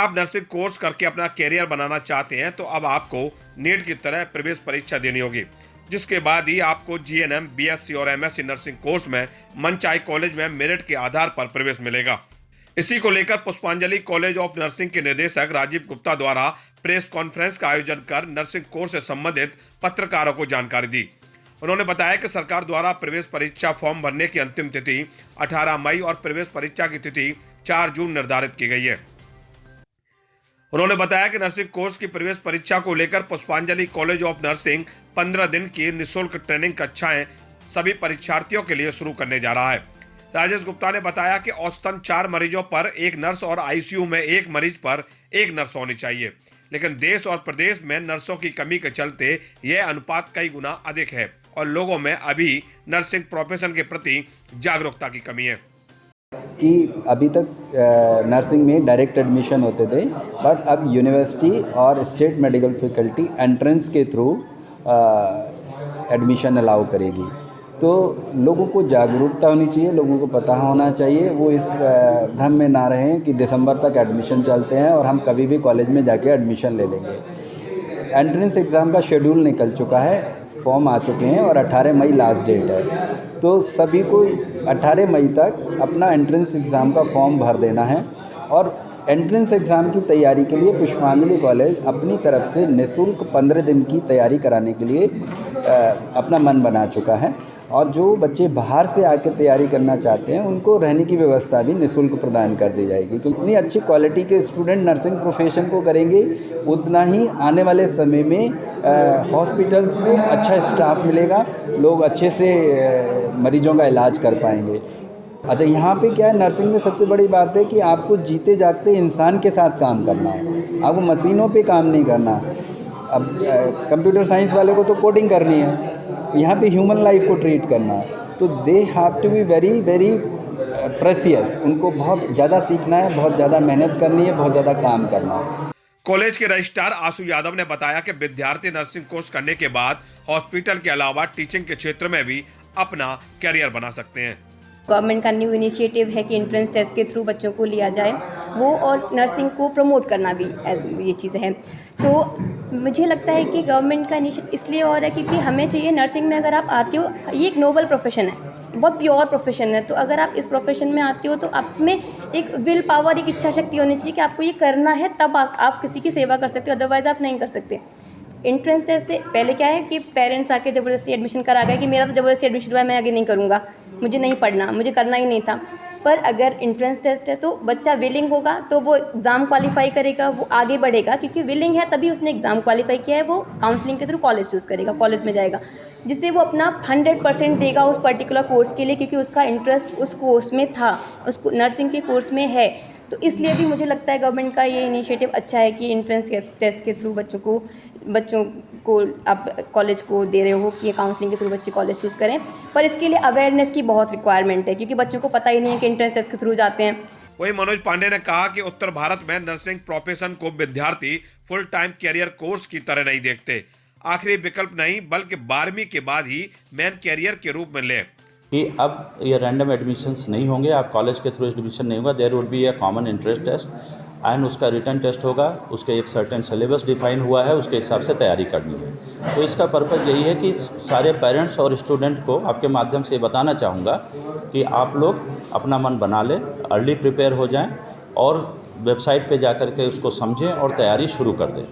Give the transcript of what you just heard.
आप nursing course करके अपना कैरियर बनाना चाहते हैं तो अब आपको नीट की तरह प्रवेश परीक्षा देनी होगी, जिसके बाद ही आपको जीएनएम, बीएससी और एमएससी नर्सिंग कोर्स में मनचाही कॉलेज में मेरिट के आधार पर प्रवेश मिलेगा। इसी को लेकर पुष्पांजलि कॉलेज ऑफ नर्सिंग के निदेशक राजीव गुप्ता द्वारा प्रेस कॉन्फ्रेंस का आयोजन कर नर्सिंग कोर्स से संबंधित पत्रकारों को जानकारी दी। उन्होंने बताया कि सरकार द्वारा प्रवेश परीक्षा फॉर्म भरने की अंतिम तिथि 18 मई और प्रवेश परीक्षा की तिथि 4 जून निर्धारित की गई है। उन्होंने बताया कि नर्सिंग कोर्स की प्रवेश परीक्षा को लेकर पुष्पांजलि कॉलेज ऑफ नर्सिंग 15 दिन की निःशुल्क ट्रेनिंग कक्षाएं सभी परीक्षार्थियों के लिए शुरू करने जा रहा है। राजेश गुप्ता ने बताया कि औसतन 4 मरीजों पर एक नर्स और आईसीयू में एक मरीज पर एक नर्स होनी चाहिए, लेकिन देश और प्रदेश में नर्सों की कमी के चलते यह अनुपात कई गुना अधिक है और लोगों में अभी नर्सिंग प्रोफेशन के प्रति जागरूकता की कमी है। कि अभी तक नर्सिंग में डायरेक्ट एडमिशन होते थे, बट अब यूनिवर्सिटी और स्टेट मेडिकल फैकल्टी एंट्रेंस के थ्रू एडमिशन अलाउ करेगी। तो लोगों को जागरूकता होनी चाहिए, लोगों को पता होना चाहिए, वो इस भ्रम में ना रहें कि दिसंबर तक एडमिशन चलते हैं और हम कभी भी कॉलेज में जाके एडमिशन ले लेंगे। एंट्रेंस एग्ज़ाम का शेड्यूल निकल चुका है, फॉर्म आ चुके हैं और 18 मई लास्ट डेट है। तो सभी को 18 मई तक अपना एंट्रेंस एग्ज़ाम का फॉर्म भर देना है और एंट्रेंस एग्ज़ाम की तैयारी के लिए पुष्पांजलि कॉलेज अपनी तरफ से निःशुल्क 15 दिन की तैयारी कराने के लिए अपना मन बना चुका है। और जो बच्चे बाहर से आकर तैयारी करना चाहते हैं उनको रहने की व्यवस्था भी निःशुल्क प्रदान कर दी जाएगी। क्योंकि इतनी अच्छी क्वालिटी के स्टूडेंट नर्सिंग प्रोफेशन को करेंगे, उतना ही आने वाले समय में हॉस्पिटल्स में अच्छा स्टाफ मिलेगा, लोग अच्छे से मरीजों का इलाज कर पाएंगे। अच्छा, यहाँ पे क्या है, नर्सिंग में सबसे बड़ी बात है कि आपको जीते जागते इंसान के साथ काम करना है, आपको मशीनों पे काम नहीं करना। अब कंप्यूटर साइंस वाले को तो कोडिंग करनी है, यहाँ पे ह्यूमन लाइफ को ट्रीट करना है, तो they have to be very very precious. उनको बहुत ज़्यादा सीखना है, बहुत ज़्यादा मेहनत करनी है, बहुत ज़्यादा काम करना है। कॉलेज के रजिस्ट्रार आशु यादव ने बताया कि विद्यार्थी नर्सिंग कोर्स करने के बाद हॉस्पिटल के अलावा टीचिंग के क्षेत्र में भी अपना कैरियर बना सकते हैं। गवर्नमेंट का न्यू इनिशिएटिव है कि एंट्रेंस टेस्ट के थ्रू बच्चों को लिया जाए, वो और नर्सिंग को प्रमोट करना भी ये चीज़ है। तो मुझे लगता है कि गवर्नमेंट का इनिशिएटिव इसलिए और है क्योंकि हमें चाहिए, नर्सिंग में अगर आप आते हो, ये एक नोबल प्रोफेशन है, बहुत प्योर प्रोफेशन है। तो अगर आप इस प्रोफेशन में आते हो तो आप में एक विल पावर, एक इच्छा शक्ति होनी चाहिए कि आपको ये करना है, तब आप किसी की सेवा कर सकते हो, अदरवाइज़ आप नहीं कर सकते। एंट्रेंस टेस्ट से पहले क्या है कि पेरेंट्स आके ज़बरदस्ती एडमिशन करा गए कि मेरा तो ज़बरदस्ती एडमिशन हुआ है, मैं आगे नहीं करूँगा, मुझे नहीं पढ़ना, मुझे करना ही नहीं था। पर अगर एंट्रेंस टेस्ट है तो बच्चा विलिंग होगा तो वो एग्ज़ाम क्वालिफाई करेगा, वो आगे बढ़ेगा, क्योंकि विलिंग है तभी उसने एग्ज़ाम क्वालिफाई किया है, वो काउंसलिंग के थ्रू कॉलेज चूज़ करेगा, कॉलेज में जाएगा, जिससे वो अपना 100% देगा उस पर्टिकुलर कोर्स के लिए, क्योंकि उसका इंटरेस्ट उस कोर्स में था, उसको नर्सिंग के कोर्स में है। तो इसलिए भी मुझे लगता है गवर्नमेंट का ये इनिशिएटिव अच्छा है कि एंट्रेंस टेस्ट के थ्रू बच्चों को आप कॉलेज को दे रहे हो कि काउंसलिंग के थ्रू बच्चे कॉलेज चूज़ करें। पर इसके लिए अवेयरनेस की बहुत रिक्वायरमेंट है, क्योंकि बच्चों को पता ही नहीं है कि एंट्रेंस टेस्ट के थ्रू जाते हैं। वहीं मनोज पांडे ने कहा कि उत्तर भारत में नर्सिंग प्रोफेशन को विद्यार्थी फुल टाइम कैरियर कोर्स की तरह नहीं देखते, आखिरी विकल्प नहीं बल्कि 12वीं के बाद ही मेन कैरियर के रूप में लें। कि अब ये रैंडम एडमिशन्स नहीं होंगे, आप कॉलेज के थ्रू एडमिशन नहीं होगा, there would be a common entrance test and उसका रिटन टेस्ट होगा, उसके एक सर्टेन सिलेबस डिफाइन हुआ है, उसके हिसाब से तैयारी करनी है। तो इसका पर्पज़ यही है कि सारे पेरेंट्स और स्टूडेंट को आपके माध्यम से बताना चाहूँगा कि आप लोग अपना मन बना लें, अर्ली प्रिपेयर हो जाएं और वेबसाइट पे जा कर के उसको समझें और तैयारी शुरू कर दें।